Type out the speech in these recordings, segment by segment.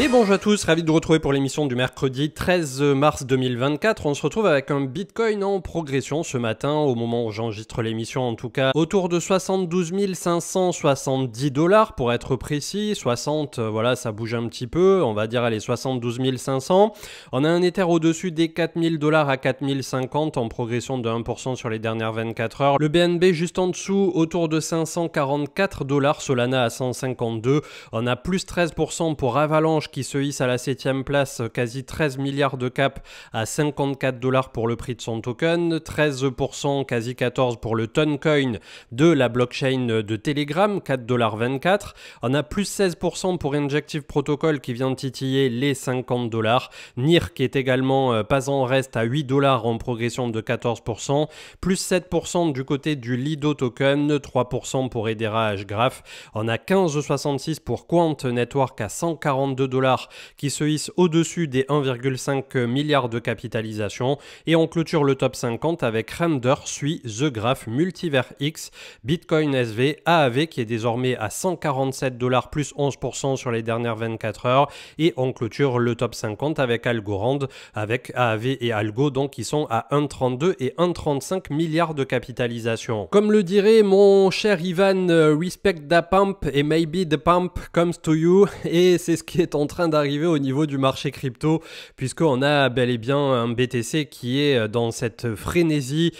Et bonjour à tous, ravi de vous retrouver pour l'émission du mercredi 13 mars 2024. On se retrouve avec un Bitcoin en progression ce matin, au moment où j'enregistre l'émission en tout cas, autour de 72 570 $ pour être précis. 60, voilà, ça bouge un petit peu, on va dire allez 72 500. On a un Ether au-dessus des 4000 $ à 4050 en progression de 1% sur les dernières 24 heures. Le BNB juste en dessous, autour de 544 $, Solana à 152. On a plus 13% pour Avalanche qui se hisse à la 7e place, quasi 13 milliards de cap à 54 $ pour le prix de son token, 13%, quasi 14% pour le Toncoin de la blockchain de Telegram, 4,24 $. On a plus 16% pour Injective Protocol qui vient de titiller les 50 $. NIR qui est également pas en reste à 8 $ en progression de 14%, plus 7% du côté du Lido Token, 3% pour Hedera Hgraph. On a 15,66 pour Quant Network à 142 $ qui se hisse au-dessus des 1,5 milliard de capitalisation. Et on clôture le top 50 avec Render, suit The Graph, Multiver X, Bitcoin SV, AAV qui est désormais à 147 $, plus 11% sur les dernières 24 heures. Et on clôture le top 50 avec Algorand, avec AAV et Algo donc qui sont à 1,32 et 1,35 milliards de capitalisation. Comme le dirait mon cher Ivan, respect the pump et maybe the pump comes to you. Et c'est ce qui est en train d'arriver au niveau du marché crypto, puisqu'on a bel et bien un BTC qui est dans cette frénésie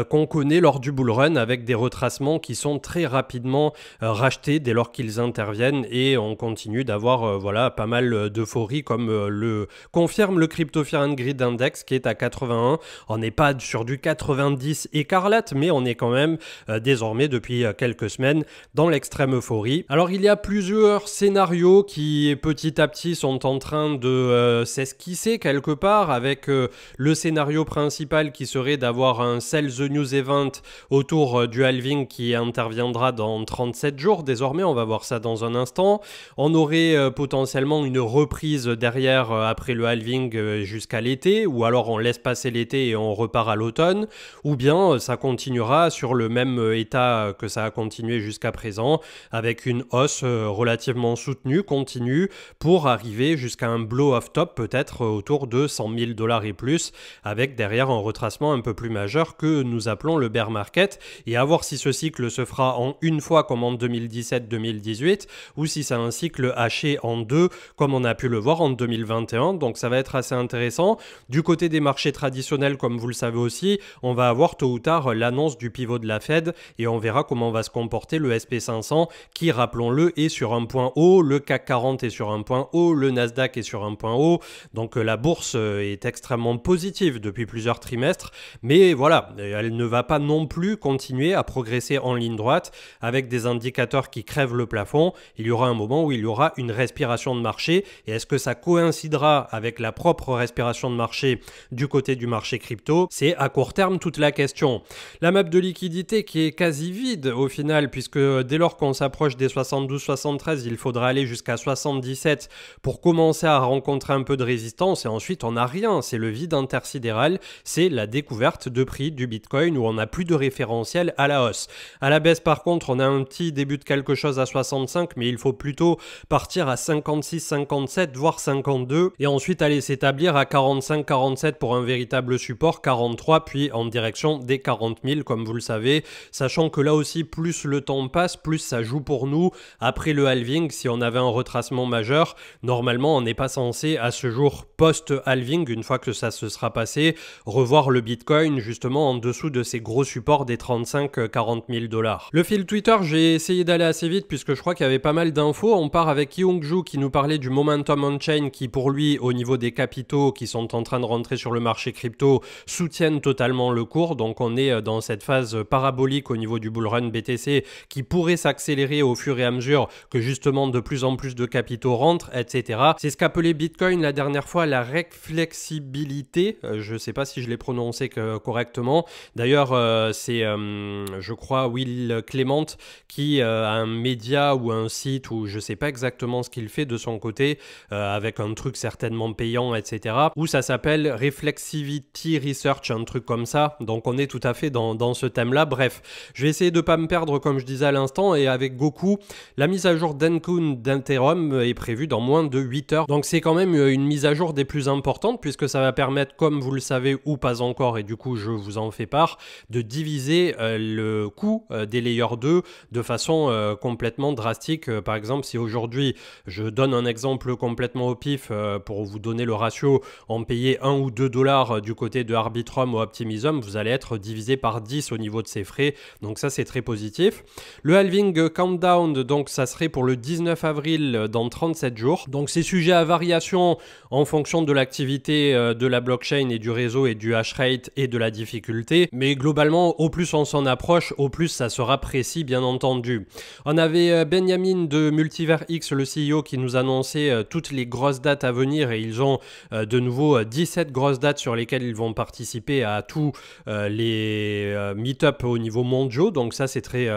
qu'on connaît lors du bull run, avec des retracements qui sont très rapidement rachetés dès lors qu'ils interviennent, et on continue d'avoir voilà, pas mal d'euphorie comme le confirme le Crypto Fear and Greed Index qui est à 81. On n'est pas sur du 90 écarlate, mais on est quand même désormais depuis quelques semaines dans l'extrême euphorie. Alors il y a plusieurs scénarios qui petit à petit sont en train de s'esquisser quelque part, avec le scénario principal qui serait d'avoir un Sell the News Event autour du halving qui interviendra dans 37 jours désormais, on va voir ça dans un instant. On aurait potentiellement une reprise derrière après le halving jusqu'à l'été, ou alors on laisse passer l'été et on repart à l'automne, ou bien ça continuera sur le même état que ça a continué jusqu'à présent, avec une hausse relativement soutenue, continue, pour arriver jusqu'à un blow-off top peut-être autour de 100 000 $ et plus, avec derrière un retracement un peu plus majeur que nous appelons le bear market, et à voir si ce cycle se fera en une fois comme en 2017-2018, ou si c'est un cycle haché en deux comme on a pu le voir en 2021, donc ça va être assez intéressant. Du côté des marchés traditionnels, comme vous le savez aussi, on va avoir tôt ou tard l'annonce du pivot de la Fed, et on verra comment va se comporter le SP500 qui, rappelons-le, est sur un point haut, le CAC 40 est sur un point haut, le Nasdaq est sur un point haut, donc la bourse est extrêmement positive depuis plusieurs trimestres, mais voilà, elle ne va pas non plus continuer à progresser en ligne droite avec des indicateurs qui crèvent le plafond. Il y aura un moment où il y aura une respiration de marché, et est-ce que ça coïncidera avec la propre respiration de marché du côté du marché crypto? C'est à court terme toute la question. La map de liquidité qui est quasi vide au final, puisque dès lors qu'on s'approche des 72-73, il faudra aller jusqu'à 77 pour commencer à rencontrer un peu de résistance, et ensuite on n'a rien, c'est le vide intersidéral, c'est la découverte de prix du Bitcoin où on n'a plus de référentiel à la hausse. À la baisse par contre, on a un petit début de quelque chose à 65, mais il faut plutôt partir à 56, 57, voire 52, et ensuite aller s'établir à 45, 47 pour un véritable support, 43, puis en direction des 40 000 comme vous le savez, sachant que là aussi plus le temps passe, plus ça joue pour nous. Après le halving, si on avait un retracement majeur, normalement on n'est pas censé à ce jour post-halving, une fois que ça se sera passé, revoir le Bitcoin justement en dessous de ces gros supports des 35-40 000 $. Le fil Twitter, j'ai essayé d'aller assez vite puisque je crois qu'il y avait pas mal d'infos. On part avec Youngju qui nous parlait du momentum on-chain qui pour lui, au niveau des capitaux qui sont en train de rentrer sur le marché crypto, soutiennent totalement le cours. Donc on est dans cette phase parabolique au niveau du bull run BTC qui pourrait s'accélérer au fur et à mesure que justement de plus en plus de capitaux rentrent, etc. C'est ce qu'appelait Bitcoin la dernière fois la réflexibilité. Je ne sais pas si je l'ai prononcé correctement. D'ailleurs, c'est, je crois, Will Clement qui a un média ou un site, ou je ne sais pas exactement ce qu'il fait de son côté, avec un truc certainement payant, etc. Où ça s'appelle Reflexivity Research, un truc comme ça. Donc on est tout à fait dans ce thème-là. Bref, je vais essayer de ne pas me perdre comme je disais à l'instant, et avec Goku, la mise à jour d'Encun d'Ethereum est prévue dans moins de 8 heures. Donc c'est quand même une mise à jour des plus importantes puisque ça va permettre, comme vous le savez ou pas encore, et du coup je vous en fais part, de diviser le coût des layers 2 de façon complètement drastique. Par exemple, si aujourd'hui, je donne un exemple complètement au pif pour vous donner le ratio, en payer 1 ou 2 dollars du côté de Arbitrum ou Optimism, vous allez être divisé par 10 au niveau de ces frais. Donc ça, c'est très positif. Le halving countdown, donc ça serait pour le 19 avril dans 37 jours. Donc c'est sujet à variation en fonction de l'activité de la blockchain et du réseau et du hash rate et de la difficulté. Mais globalement, au plus on s'en approche, au plus ça sera précis, bien entendu. On avait Benjamin de Multiverse X, le CEO, qui nous annonçait toutes les grosses dates à venir et ils ont de nouveau 17 grosses dates sur lesquelles ils vont participer à tous les meet-up au niveau mondiaux. Donc ça, c'est très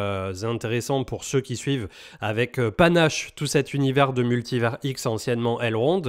intéressant pour ceux qui suivent avec panache tout cet univers de Multiverse X, anciennement Elrond.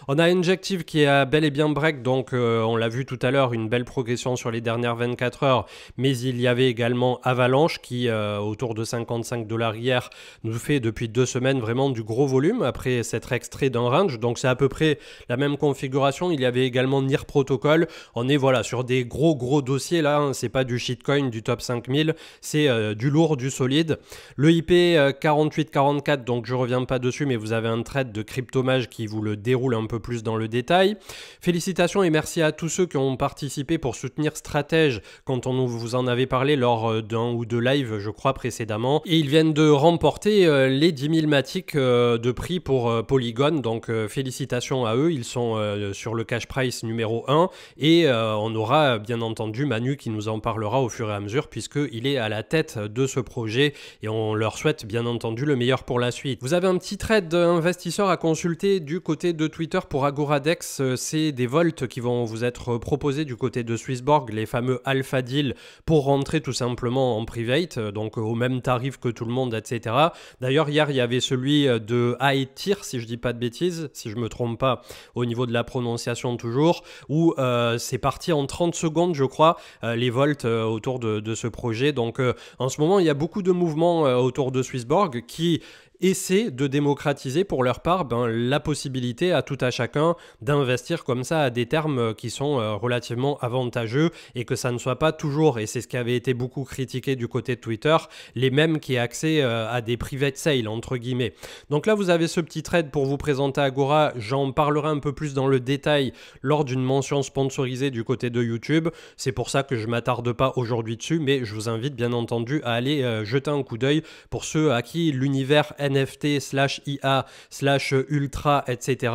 On a Injective qui a bel et bien break, donc on l'a vu tout à l'heure, une belle progression sur les dernières 24 heures, mais il y avait également Avalanche qui, autour de 55 $ hier, nous fait depuis 2 semaines vraiment du gros volume après s'être extrait d'un range, donc c'est à peu près la même configuration. Il y avait également Near Protocol. On est voilà sur des gros dossiers là, hein. C'est pas du shitcoin du top 5000, c'est du lourd, du solide. Le IP 4844, donc je reviens pas dessus, mais vous avez un trade de Cryptomage qui vous le déroule un peu plus dans le détail. Félicitations et merci à tous ceux qui ont participé pour soutenir Stratège quand on vous en avait parlé lors d'un ou deux lives, je crois, précédemment. Et ils viennent de remporter les 10 000 Matic de prix pour Polygon, donc félicitations à eux. Ils sont sur le cash price numéro 1 et on aura bien entendu Manu qui nous en parlera au fur et à mesure puisqu'il est à la tête de ce projet et on leur souhaite bien entendu le meilleur pour la suite. Vous avez un petit trade d'investisseurs à consulter du côté de Twitter pour Agoradex. C'est des volts qui vont vous être proposés du côté de Swissborg, les fameux alpha deals pour rentrer tout simplement en private, donc au même tarif que tout le monde, etc. D'ailleurs, hier, il y avait celui de High Tier, si je dis pas de bêtises, si je me trompe pas, au niveau de la prononciation toujours, où c'est parti en 30 secondes, je crois, les volts autour de ce projet. Donc, en ce moment, il y a beaucoup de mouvements autour de Swissborg qui essaient de démocratiser pour leur part la possibilité à tout à chacun d'investir comme ça à des termes qui sont relativement avantageux et que ça ne soit pas toujours, et c'est ce qui avait été beaucoup critiqué du côté de Twitter, les mêmes qui aient accès à des private sales entre guillemets. Donc là vous avez ce petit trade pour vous présenter Agora, j'en parlerai un peu plus dans le détail lors d'une mention sponsorisée du côté de YouTube, c'est pour ça que je m'attarde pas aujourd'hui dessus, mais je vous invite bien entendu à aller jeter un coup d'œil pour ceux à qui l'univers NFT /IA /ultra etc.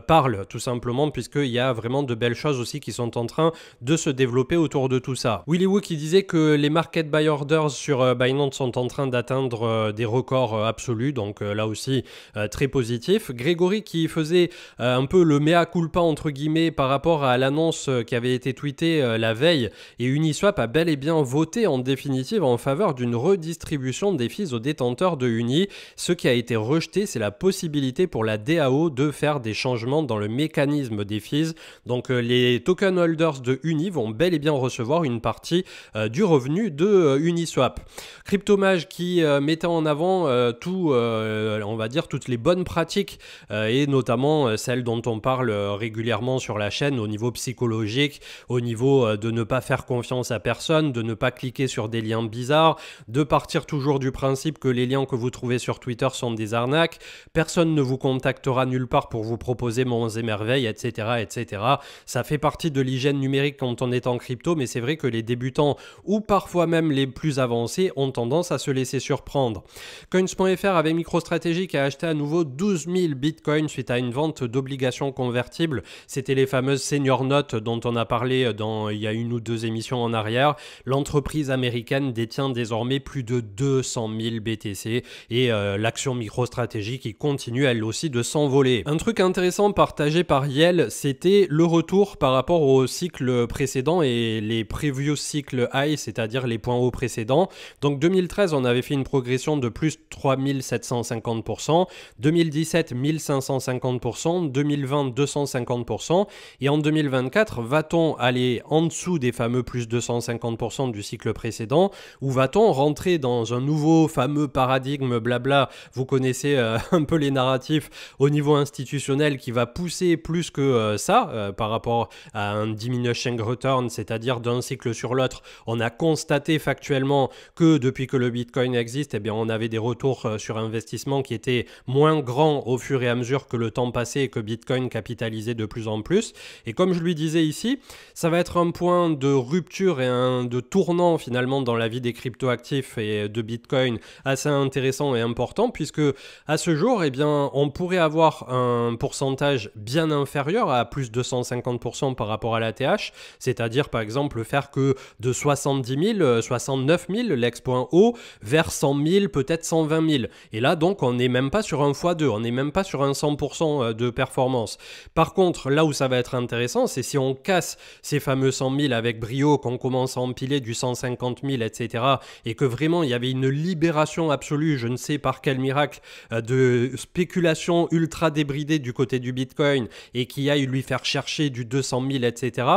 parle tout simplement puisqu'il y a vraiment de belles choses aussi qui sont en train de se développer autour de tout ça. Willy Woo qui disait que les market buy orders sur Binance sont en train d'atteindre des records absolus, donc là aussi très positif. Grégory qui faisait un peu le mea culpa entre guillemets par rapport à l'annonce qui avait été tweetée la veille, et Uniswap a bel et bien voté en définitive en faveur d'une redistribution des fees aux détenteurs de Uni. Ce qui a été rejeté, c'est la possibilité pour la DAO de faire des changements dans le mécanisme des fees. Donc les token holders de Uni vont bel et bien recevoir une partie du revenu de Uniswap. Cryptomage qui mettait en avant on va dire toutes les bonnes pratiques et notamment celles dont on parle régulièrement sur la chaîne au niveau psychologique, au niveau de ne pas faire confiance à personne, de ne pas cliquer sur des liens bizarres, de partir toujours du principe que les liens que vous trouvez sur Twitter sont des arnaques, personne ne vous contactera nulle part pour vous proposer monts et merveilles, etc., etc. Ça fait partie de l'hygiène numérique quand on est en crypto, mais c'est vrai que les débutants ou parfois même les plus avancés ont tendance à se laisser surprendre. Coins.fr avait MicroStrategy qui a acheté à nouveau 12 000 bitcoins suite à une vente d'obligations convertibles. C'était les fameuses senior notes dont on a parlé il y a 1 ou 2 émissions en arrière. L'entreprise américaine détient désormais plus de 200 000 BTC et l'action MicroStrategy qui continue elle aussi de s'envoler. Un truc intéressant partagé par Yel, c'était le retour par rapport au cycle précédent et les previous cycle high, c'est-à-dire les points hauts précédents. Donc 2013, on avait fait une progression de plus 3750%, 2017 1550%, 2020 250%, et en 2024, va-t-on aller en dessous des fameux plus 250% du cycle précédent, ou va-t-on rentrer dans un nouveau fameux paradigme blabla vous connaissez un peu les narratifs au niveau institutionnel qui va pousser plus que ça par rapport à un diminishing return, c'est-à-dire d'un cycle sur l'autre. On a constaté factuellement que depuis que le Bitcoin existe, eh bien, on avait des retours sur investissement qui étaient moins grands au fur et à mesure que le temps passait et que Bitcoin capitalisait de plus en plus. Et comme je lui disais ici, ça va être un point de rupture et de tournant finalement dans la vie des cryptoactifs et de Bitcoin assez intéressant et important, puisque à ce jour, eh bien, on pourrait avoir un pourcentage bien inférieur à plus de 150% par rapport à l'ATH, c'est-à-dire par exemple faire que de 70 000, 69 000 l'ex.O vers 100 000, peut-être 120 000. Et là donc on n'est même pas sur un x2, on n'est même pas sur un 100% de performance. Par contre, là où ça va être intéressant, c'est si on casse ces fameux 100 000 avec brio, qu'on commence à empiler du 150 000, etc. et que vraiment il y avait une libération absolue, je ne sais par quel miracle, de spéculation ultra débridée du côté du Bitcoin et qui aille lui faire chercher du 200 000, etc.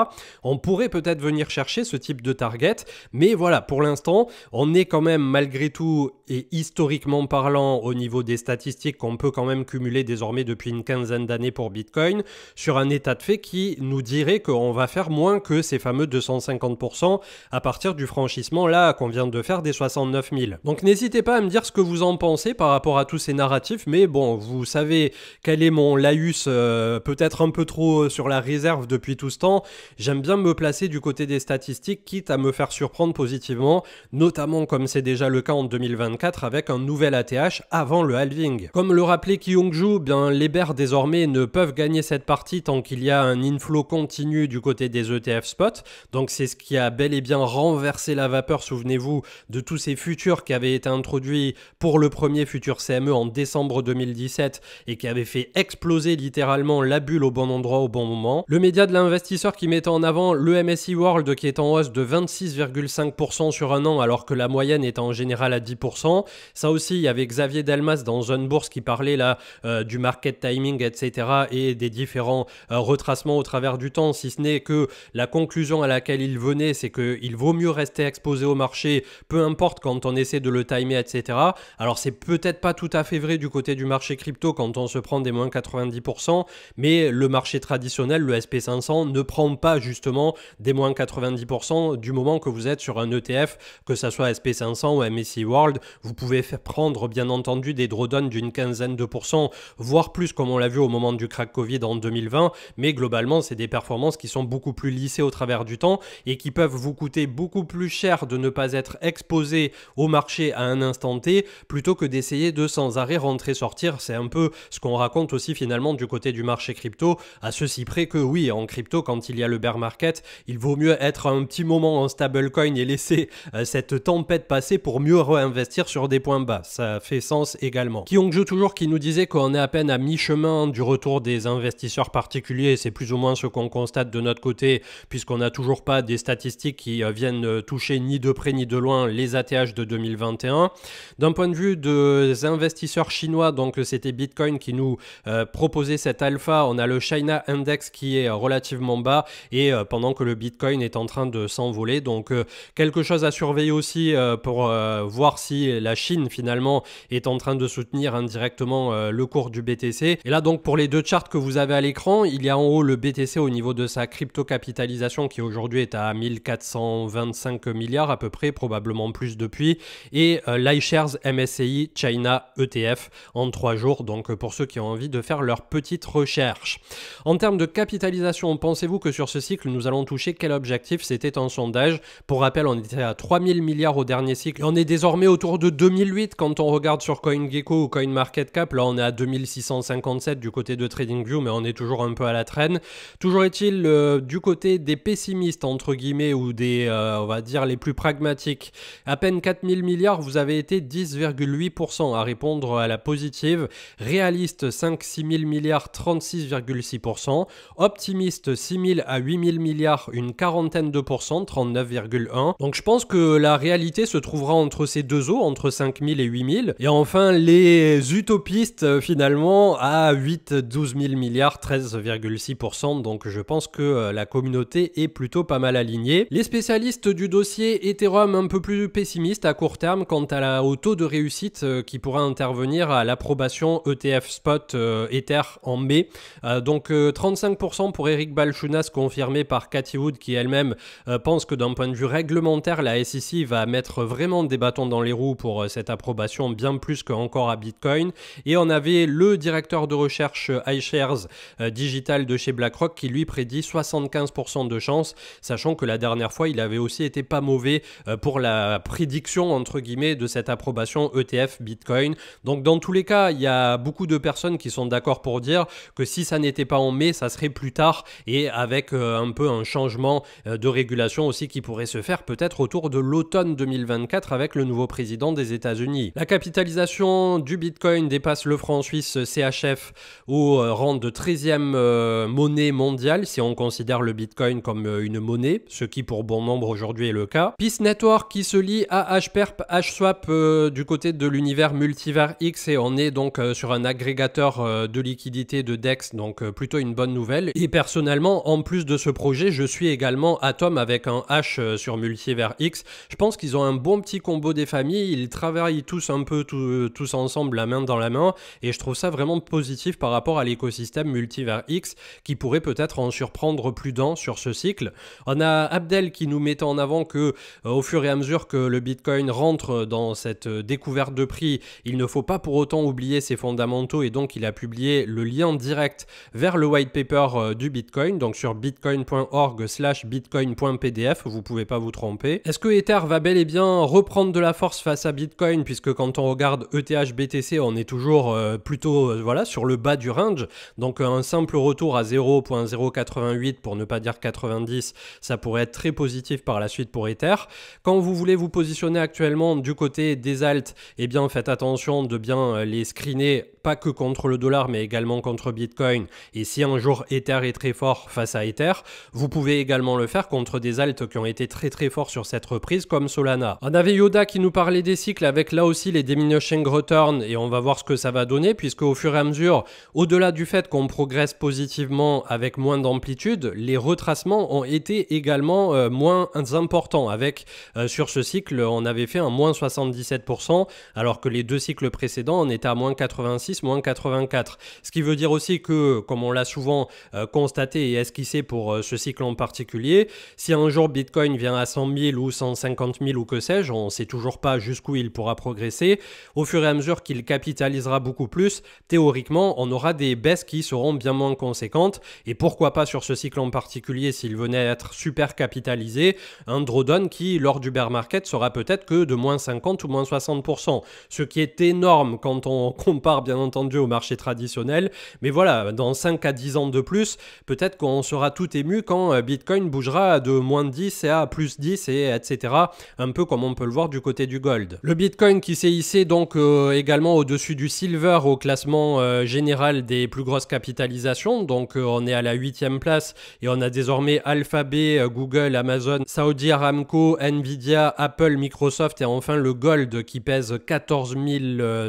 On pourrait peut-être venir chercher ce type de target, mais voilà, pour l'instant, on est quand même malgré tout et historiquement parlant au niveau des statistiques qu'on peut quand même cumuler désormais depuis une quinzaine d'années pour Bitcoin sur un état de fait qui nous dirait qu'on va faire moins que ces fameux 250% à partir du franchissement là qu'on vient de faire des 69 000. Donc n'hésitez pas à me dire ce que vous en pensez par rapport à tous ces narratifs, mais bon, vous savez quel est mon laïus, peut-être un peu trop sur la réserve depuis tout ce temps. J'aime bien me placer du côté des statistiques, quitte à me faire surprendre positivement, notamment comme c'est déjà le cas en 2024 avec un nouvel ATH avant le halving. Comme le rappelait Kyung-Ju, bien les bears désormais ne peuvent gagner cette partie tant qu'il y a un inflow continu du côté des ETF spot. Donc c'est ce qui a bel et bien renversé la vapeur, souvenez-vous, de tous ces futurs qui avaient été introduits pour le premier futur CME en décembre 2017 et qui avaient fait exploser littéralement la bulle au bon endroit au bon moment. Le média de l'investisseur qui mettait en avant le MSCI World qui est en hausse de 26,5% sur un an alors que la moyenne est en général à 10%. Ça aussi, il y avait Xavier Delmas dans Zone Bourse qui parlait là du market timing, etc. et des différents retracements au travers du temps, si ce n'est que la conclusion à laquelle il venait, c'est qu'il vaut mieux rester exposé au marché, peu importe quand on essaie de le timer, etc. Alors c'est peut-être pas tout à fait vrai du côté du marché crypto quand on se prend des moins 90%, mais le marché traditionnel, le SP500, ne prend pas justement des moins 90% du moment que vous êtes sur un ETF, que ça soit SP500 ou MSCI World. Vous pouvez faire prendre bien entendu des drawdowns d'une quinzaine de pourcents, voire plus comme on l'a vu au moment du crack Covid en 2020, mais globalement c'est des performances qui sont beaucoup plus lissées au travers du temps et qui peuvent vous coûter beaucoup plus cher de ne pas être exposé au marché à un instant T plutôt que d'essayer de sans arrêt rentrer-sortir. C'est un peu ce qu'on raconte aussi finalement du côté du marché crypto, à ceci près que oui, en crypto, quand il y a le bear market, il vaut mieux être un petit moment en stablecoin et laisser cette tempête passer pour mieux réinvestir sur des points bas. Ça fait sens également. Kyung-Ju toujours qui nous disait qu'on est à peine à mi-chemin du retour des investisseurs particuliers, c'est plus ou moins ce qu'on constate de notre côté, puisqu'on n'a toujours pas des statistiques qui viennent toucher ni de près ni de loin les ATH de 2021. D'un point de vue des investisseurs chinois, donc c'était Bitcoin qui nous proposait cet alpha, on a le China Index qui est relativement bas et pendant que le Bitcoin est en train de s'envoler, donc quelque chose à surveiller aussi pour voir si la Chine finalement est en train de soutenir indirectement le cours du BTC. Et là donc pour les deux charts que vous avez à l'écran, il y a en haut le BTC au niveau de sa crypto-capitalisation qui aujourd'hui est à 1425 milliards à peu près, probablement plus depuis, et l'iShares MSCI China ETF en 3 jours, donc pour ceux qui ont envie de faire leur petite recherche. En termes de capitalisation, pensez-vous que sur ce cycle nous allons toucher quel objectif? C'était un sondage. Pour rappel, on était à 3000 milliards au dernier cycle. On est désormais autour de 2008 quand on regarde sur CoinGecko ou CoinMarketCap. Là, on est à 2657 du côté de TradingView, mais on est toujours un peu à la traîne. Toujours est-il du côté des pessimistes, entre guillemets, ou des, on va dire, les plus pragmatiques. À peine 4000 milliards, vous avez été 10,8% à répondre à la positive. Réaliste, 5-6 000 milliards, 36,6%. Optimiste, 6 000 à 8 000 milliards, une quarantaine de pourcents, 39,1%. Donc je pense que la réalité se trouvera entre ces deux eaux, entre 5 000 et 8 000. Et enfin, les utopistes, finalement, à 8-12 000 milliards, 13,6%. Donc je pense que la communauté est plutôt pas mal alignée. Les spécialistes du dossier Ethereum un peu plus pessimistes à court terme quant au taux de réussite qui pourrait intervenir à l'approbation ETF Spot Ether en mai. Donc 35% pour Eric Balchunas, confirmé par Cathie Wood, qui elle-même pense que d'un point de vue réglementaire, la SEC va mettre vraiment des bâtons dans les roues pour cette approbation, bien plus qu'encore à Bitcoin. Et on avait le directeur de recherche iShares Digital de chez BlackRock qui lui prédit 75% de chance, sachant que la dernière fois, il avait aussi été pas mauvais pour la prédiction, entre guillemets, de cette approbation ETF Bitcoin. Donc dans tous les cas, il y a beaucoup de personnes qui sont d'accord pour dire que si ça n'était pas en mai, ça serait plus tard et avec un peu un changement de régulation aussi qui pourrait se faire peut-être autour de l'automne 2024 avec le nouveau président des États-Unis. La capitalisation du Bitcoin dépasse le franc suisse CHF au rang de 13e monnaie mondiale si on considère le Bitcoin comme une monnaie, ce qui pour bon nombre aujourd'hui est le cas. Peace Network qui se lie à HPERP, HSwap du côté de l'univers Multivers X et on est donc sur un agrégateur de liquidité de DEX, donc plutôt une bonne nouvelle. Et personnellement, en plus de ce projet, je suis également Atom avec un H sur Multivers X. Je pense qu'ils ont un bon petit combo des familles, ils travaillent tous un peu tous ensemble la main dans la main et je trouve ça vraiment positif par rapport à l'écosystème Multivers X qui pourrait peut-être en surprendre plus d'un sur ce cycle. On a Abdel qui nous met en avant que au fur et à mesure que le Bitcoin rentre dans cette découverte de prix, il ne faut pas pour autant oublier ses fondamentaux et donc il a publié le lien direct vers le white paper du Bitcoin, donc sur bitcoin.org/bitcoin.pdf, vous pouvez pas vous tromper. Est-ce que Ether va bel et bien reprendre de la force face à Bitcoin, puisque quand on regarde ETH BTC, on est toujours plutôt voilà, sur le bas du range, donc un simple retour à 0.088 pour ne pas dire 90, ça pourrait être très positif par la suite pour Ether. Quand vous voulez vous positionner actuellement du côté des alts, eh bien faites attention de bien les screener, pas que contre le dollar mais également contre Bitcoin, et si un jour Ether est très fort face à Ether, vous pouvez également le faire contre des alts qui ont été très forts sur cette reprise comme Solana. On avait Yoda qui nous parlait des cycles avec là aussi les diminishing returns et on va voir ce que ça va donner puisque au fur et à mesure, au-delà du fait qu'on progresse positivement avec moins d'amplitude, les retracements ont été également moins importants avec sur ce cycle on avait fait un moins 77% alors que les deux cycles précédents on était à moins 86, moins 84. Ce qui veut dire aussi que comme on l'a souvent constaté et esquissé pour ce cycle en particulier, si un jour Bitcoin vient à 100 000 ou 150 000 ou que sais-je, on ne sait toujours pas jusqu'où il pourra progresser, au fur et à mesure qu'il capitalisera beaucoup plus, théoriquement on aura des baisses qui seront bien moins conséquentes et pourquoi pas sur ce cycle en particulier s'il venait à être super capitalisé, un drawdown qui lors du bear market sera peut-être que de moins 50 ou moins 60%, ce qui est énorme quand on compare bien entendu au marché traditionnel, mais voilà, dans 5 à 10 ans de plus, peut-être qu'on sera tout ému quand Bitcoin bougera de moins 10 et à plus 10 et etc. Un peu comme on peut le voir du côté du gold. Le Bitcoin qui s'est hissé donc également au-dessus du silver au classement général des plus grosses capitalisations, donc on est à la 8e place et on a désormais Alphabet, Google, Amazon, Saudi Aramco, Nvidia, Apple, Microsoft et enfin le gold qui pèse 14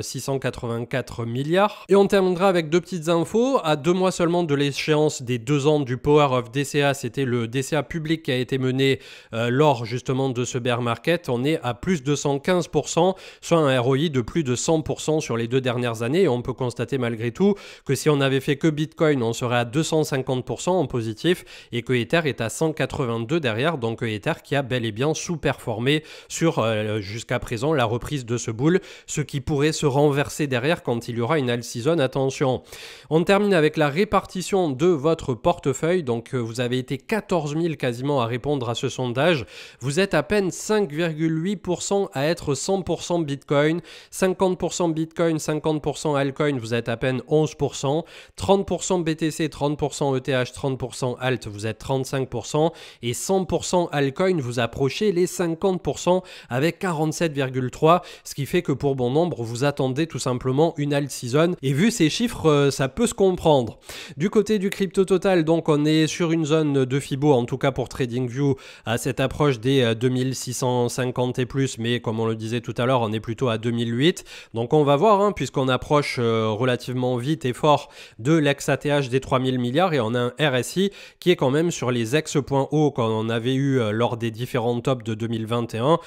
684 milliards. Et on terminera avec deux petites infos. À 2 mois seulement de l'échéance des 2 ans du Power of DCA, c'était le DCA public qui a été mené lors justement de ce bear market. On est à plus de 115%, soit un ROI de plus de 100% sur les 2 dernières années. Et on peut constater malgré tout que si on avait fait que Bitcoin, on serait à 250% en positif et que Ether est à 182 derrière. Donc Ether qui a bel et bien sous-performé sur jusqu'à présent la reprise de ce bull, ce qui pourrait se renverser derrière quand il y aura une alt season. Attention. On termine avec la répartition de votre portefeuille. Donc vous avez été 14 000 quasiment à répondre à ce sondage. Vous êtes à peine 5,8% à être 100% Bitcoin, 50% Bitcoin, 50% altcoin, vous êtes à peine 11%, 30% BTC, 30% ETH, 30% alt, vous êtes 35% et 100% altcoin, vous approchez les 50% avec 47,3%, ce qui fait que pour bon nombre, vous attendez tout simplement une alt alt-season. Et vu ces chiffres, ça peut se comprendre. Du côté du crypto total, donc on est sur une zone de Fibo, en tout cas pour TradingView, à cette approche des 2650 et plus, mais comme on le disait tout à l'heure, on est plutôt à 2008. Donc on va voir, hein, puisqu'on approche relativement vite et fort de l'ex-ATH des 3000 milliards et on a un RSI qui est quand même sur les ex-points hauts qu'on avait eu lors des différents tops de 2021,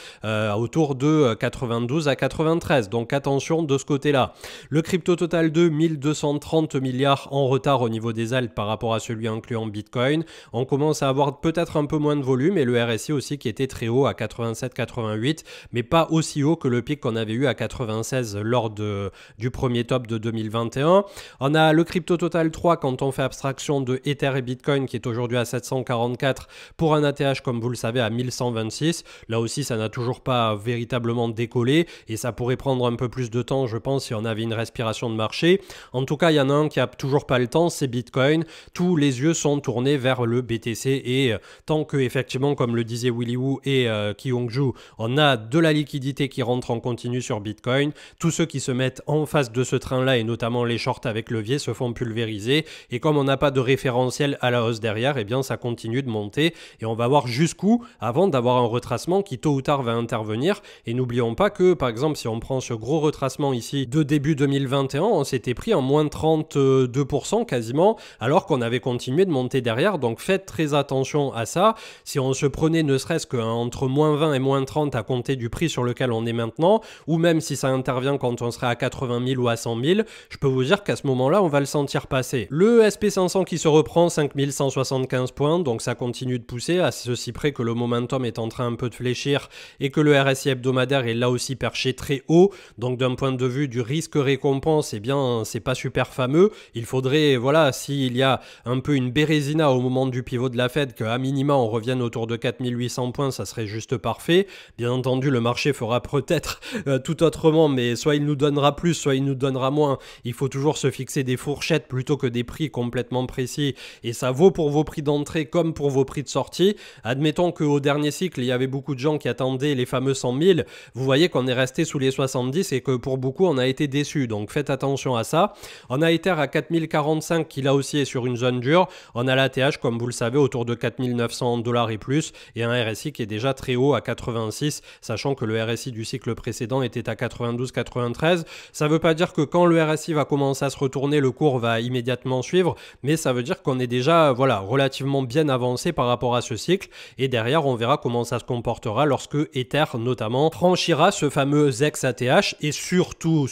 autour de 92 à 93. Donc attention de ce côté-là. Le crypto total de 1230 milliards en retard au niveau des alts par rapport à celui incluant Bitcoin. On commence à avoir peut-être un peu moins de volume et le RSI aussi qui était très haut à 87-88, mais pas aussi haut que le pic qu'on avait eu à 96 lors du premier top de 2021. On a le crypto total 3 quand on fait abstraction de Ether et Bitcoin qui est aujourd'hui à 744 pour un ATH comme vous le savez à 1126. Là aussi ça n'a toujours pas véritablement décollé et ça pourrait prendre un peu plus de temps je pense si on avait une respiration de marché. En tout cas il y en a un qui a toujours pas le temps, c'est Bitcoin. Tous les yeux sont tournés vers le BTC et tant que effectivement comme le disait Willy Woo et Kyung-Ju, on a de la liquidité qui rentre en continu sur Bitcoin, tous ceux qui se mettent en face de ce train là et notamment les shorts avec levier se font pulvériser et comme on n'a pas de référentiel à la hausse derrière, et bien ça continue de monter et on va voir jusqu'où avant d'avoir un retracement qui tôt ou tard va intervenir. Et n'oublions pas que par exemple si on prend ce gros retracement ici de début 2021, on s'était pris en moins 32% quasiment alors qu'on avait continué de monter derrière, donc faites très attention à ça. Si on se prenait ne serait-ce qu'entre moins 20 et moins 30 à compter du prix sur lequel on est maintenant, ou même si ça intervient quand on serait à 80 000 ou à 100 000, je peux vous dire qu'à ce moment-là, on va le sentir passer. Le SP500 qui se reprend, 5175 points, donc ça continue de pousser, à ceci près que le momentum est en train un peu de fléchir et que le RSI hebdomadaire est là aussi perché très haut. Donc d'un point de vue du risque-récompense, eh bien, c'est pas super fameux. Il faudrait, voilà, s'il y a un peu une bérésina au moment du pivot de la Fed, qu'à minima on revienne autour de 4800 points, ça serait juste parfait. Bien entendu, le marché fera peut-être tout autrement, mais soit il nous donnera plus, soit il nous donnera moins. Il faut toujours se fixer des fourchettes plutôt que des prix complètement précis et ça vaut pour vos prix d'entrée comme pour vos prix de sortie. Admettons qu'au dernier cycle, il y avait beaucoup de gens qui attendaient les fameux 100 000. Vous voyez qu'on est resté sous les 70 et que pour beaucoup, on a été déçus. Donc faites attention à ça. On a Ether à 4045 qui là aussi est sur une zone dure. On a l'ATH, comme vous le savez, autour de 4900 $ et plus et un RSI qui est déjà très haut à 86, sachant que le RSI du cycle précédent était à 92-93. Ça ne veut pas dire que quand le RSI va commencer à se retourner, le cours va immédiatement suivre, mais ça veut dire qu'on est déjà relativement bien avancé par rapport à ce cycle et derrière on verra comment ça se comportera lorsque Ether notamment franchira ce fameux ex-ATH et surtout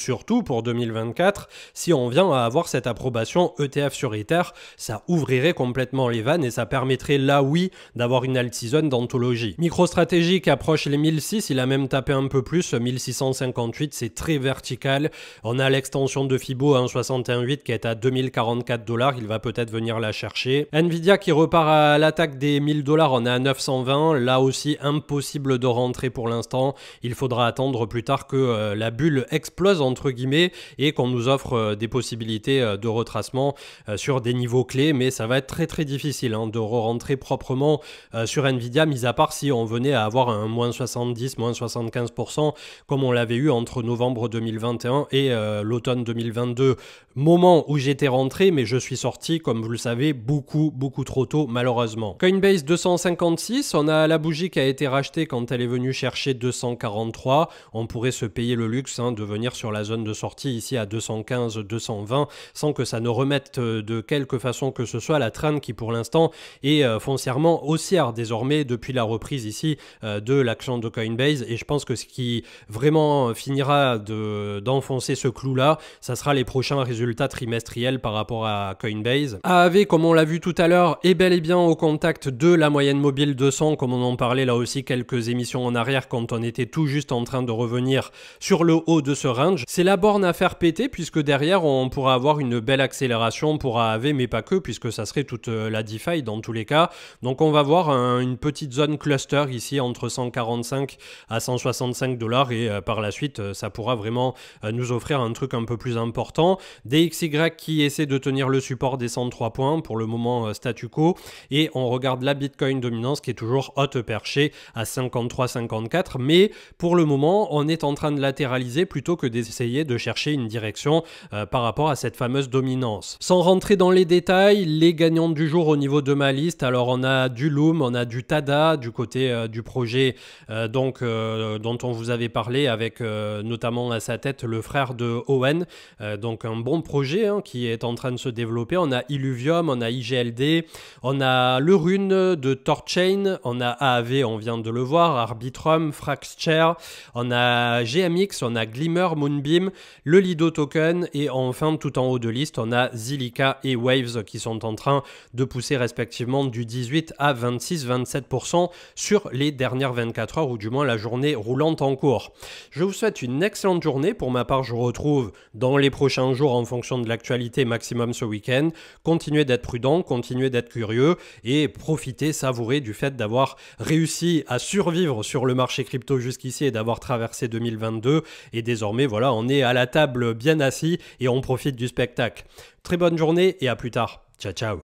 pour 2024, si on vient à avoir cette approbation ETF sur Ether, ça ouvrirait complètement les vannes et ça permettrait là oui d'avoir une alt-season d'anthologie. MicroStrategy qui approche les 1006, il a même tapé un peu plus, 1658, c'est très vertical. On a l'extension de Fibo à 1,61,8 qui est à 2044 $, il va peut-être venir la chercher. Nvidia qui repart à l'attaque des 1000 $, on est à 920, là aussi impossible de rentrer pour l'instant. Il faudra attendre plus tard que la bulle explose entre guillemets et qu'on nous offre des possibilités de retracement sur des niveaux clés, mais ça va être très difficile de re-rentrer proprement sur Nvidia, mis à part si on venait à avoir un moins 70, moins 75% comme on l'avait eu entre novembre 2021 et l'automne 2022, moment où j'étais rentré mais je suis sorti comme vous le savez beaucoup trop tôt malheureusement. Coinbase 256, on a la bougie qui a été rachetée quand elle est venue chercher 243, on pourrait se payer le luxe de venir sur la zone de sortie ici à 215, 220 sans que ça ne remette de quelque façon que ce soit la trend qui pour l'instant est foncièrement haussière désormais depuis la reprise ici de l'action de Coinbase et je pense que ce qui vraiment finira d'enfoncer ce clou là, ça sera les prochains résultats trimestriels par rapport à Coinbase. AAV comme on l'a vu tout à l'heure est bel et bien au contact de la moyenne mobile 200 comme on en parlait là aussi quelques émissions en arrière quand on était tout juste en train de revenir sur le haut de ce range. C'est la borne à faire péter puisque derrière on pourra avoir une belle accélération pour AAV mais pas que puisque ça serait toute la DeFi dans tous les cas. Donc on va voir une petite zone cluster ici entre 145 à 165 $ et par la suite ça pourra vraiment nous offrir un truc un peu plus important. DXY qui essaie de tenir le support des 103 points pour le moment statu quo et on regarde la Bitcoin dominance qui est toujours haute perchée à 53-54 mais pour le moment on est en train de latéraliser plutôt que d'essayer de chercher une direction par rapport à cette fameuse dominance. Sans rentrer dans les détails, les gagnants du jour au niveau de ma liste, alors on a du Loom, on a du Tada du côté du projet dont on vous avait parlé avec notamment à sa tête le frère de Owen, donc un bon projet qui est en train de se développer. On a Illuvium, on a IGLD, on a le Rune de Torchain, on a AAV, on vient de le voir, Arbitrum, Fracture, on a GMX, on a Glimmer, Moonbeam, le Lido Token et enfin tout en haut de liste on a Zilliqa et Waves qui sont en train de pousser respectivement du 18 à 26-27% sur les dernières 24 heures ou du moins la journée roulante en cours. Je vous souhaite une excellente journée. Pour ma part, je vous retrouve dans les prochains jours en fonction de l'actualité maximum ce week-end. Continuez d'être prudent, continuez d'être curieux et profitez, savourez du fait d'avoir réussi à survivre sur le marché crypto jusqu'ici et d'avoir traversé 2022. Et désormais, voilà, on est à la table bien assis et on profite du spectacle. Très bonne journée et à plus tard. Ciao, ciao.